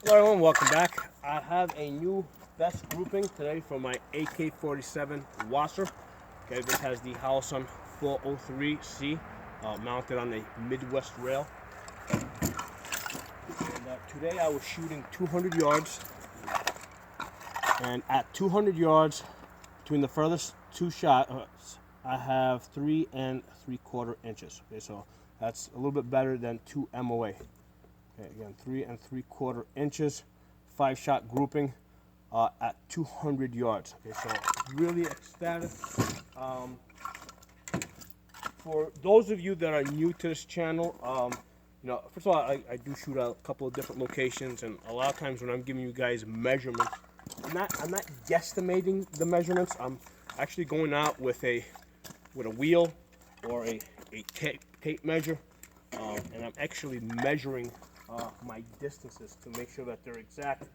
Hello everyone, welcome back. I have a new best grouping today for my AK-47 WASR. Okay, this has the Howison 403C mounted on a Midwest rail. And today I was shooting 200 yards. And at 200 yards, between the furthest two shots, I have 3 3/4 inches. Okay, so that's a little bit better than 2 MOA. Okay, again, 3 3/4 inches, 5-shot grouping at 200 yards. Okay, so really ecstatic. For those of you that are new to this channel, first of all, I do shoot at a couple of different locations, and a lot of times when I'm giving you guys measurements, I'm not guesstimating the measurements. I'm actually going out with a wheel or a tape measure, and I'm actually measuring my distances to make sure that they're exact.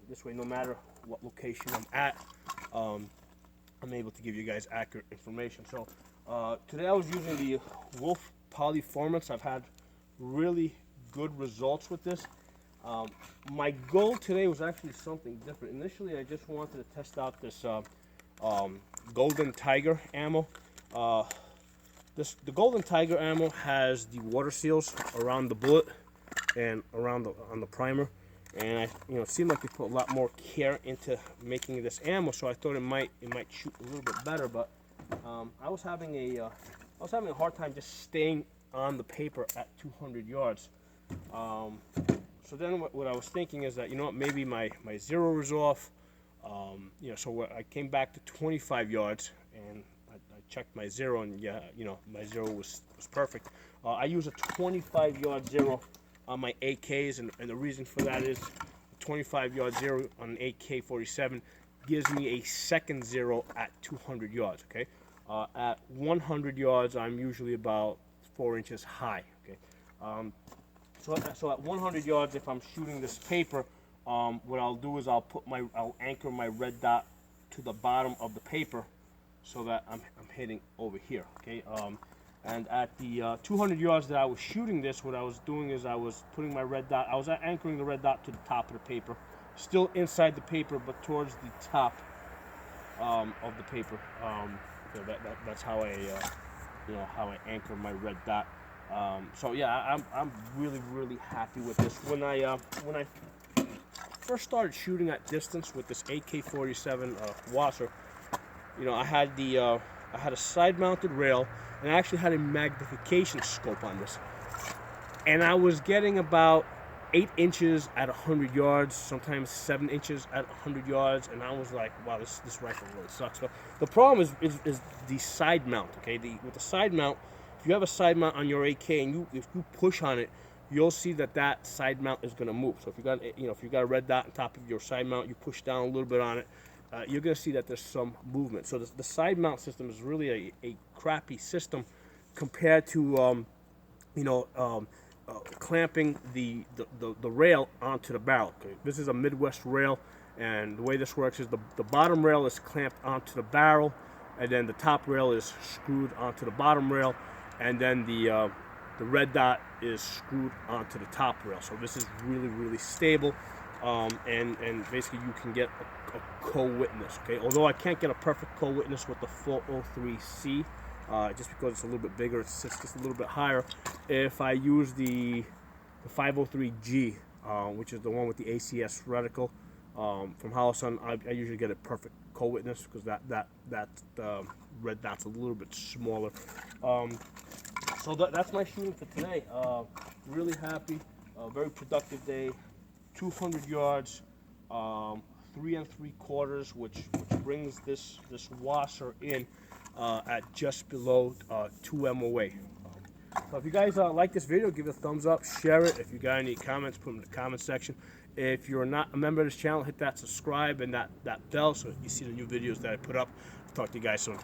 This way, no matter what location I'm at, I'm able to give you guys accurate information. So today I was using the Wolf Polyformance. I've had really good results with this. My goal today was actually something different. Initially, I just wanted to test out this Golden Tiger ammo. The Golden Tiger ammo has the water seals around the bullet and around on the primer, and it seemed like they put a lot more care into making this ammo, so I thought it might shoot a little bit better. But I was having a hard time just staying on the paper at 200 yards. So then what I was thinking is that, maybe my zero was off. So I came back to 25 yards and I checked my zero, and my zero was perfect. I use a 25-yard zero on my AKs, and the reason for that is a 25-yard zero on an AK-47 gives me a second zero at 200 yards. Okay, at 100 yards I'm usually about 4 inches high. Okay, so at 100 yards, if I'm shooting this paper, what I'll do is I'll anchor my red dot to the bottom of the paper so that I'm hitting over here. Okay. And at the 200 yards that I was shooting this, what I was doing is I was putting my red dot, I was anchoring the red dot to the top of the paper, still inside the paper, but towards the top of the paper. That's how I anchor my red dot. So yeah, I'm really happy with this. When I first started shooting at distance with this AK-47 WASR, I had a side-mounted rail, and I actually had a magnification scope on this, and I was getting about 8 inches at 100 yards, sometimes 7 inches at 100 yards, and I was like, wow, this rifle really sucks. But the problem is the side mount. Okay, with the side mount, if you have a side mount on your AK and if you push on it, you'll see that side mount is going to move. So if you got a red dot on top of your side mount, you push down a little bit on it, you're going to see that there's some movement. So the side mount system is really a crappy system compared to clamping the rail onto the barrel. Okay? This is a Midwest rail, and the way this works is the bottom rail is clamped onto the barrel, and then the top rail is screwed onto the bottom rail, and then the red dot is screwed onto the top rail. So this is really stable, and basically you can get a co-witness. Okay, although I can't get a perfect co-witness with the 403C, just because it's a little bit bigger, it sits just a little bit higher. If I use the 503G, which is the one with the ACS reticle from Howison, I usually get a perfect co-witness because that red dot's a little bit smaller. So that's my shooting for today. Really happy, very productive day. 200 yards, 3 3/4, which brings this WASR in at just below 2 MOA. So if you guys like this video, give it a thumbs up, share it. If you got any comments, put them in the comment section. If you're not a member of this channel, hit that subscribe and that bell so you see the new videos that I put up. Talk to you guys soon.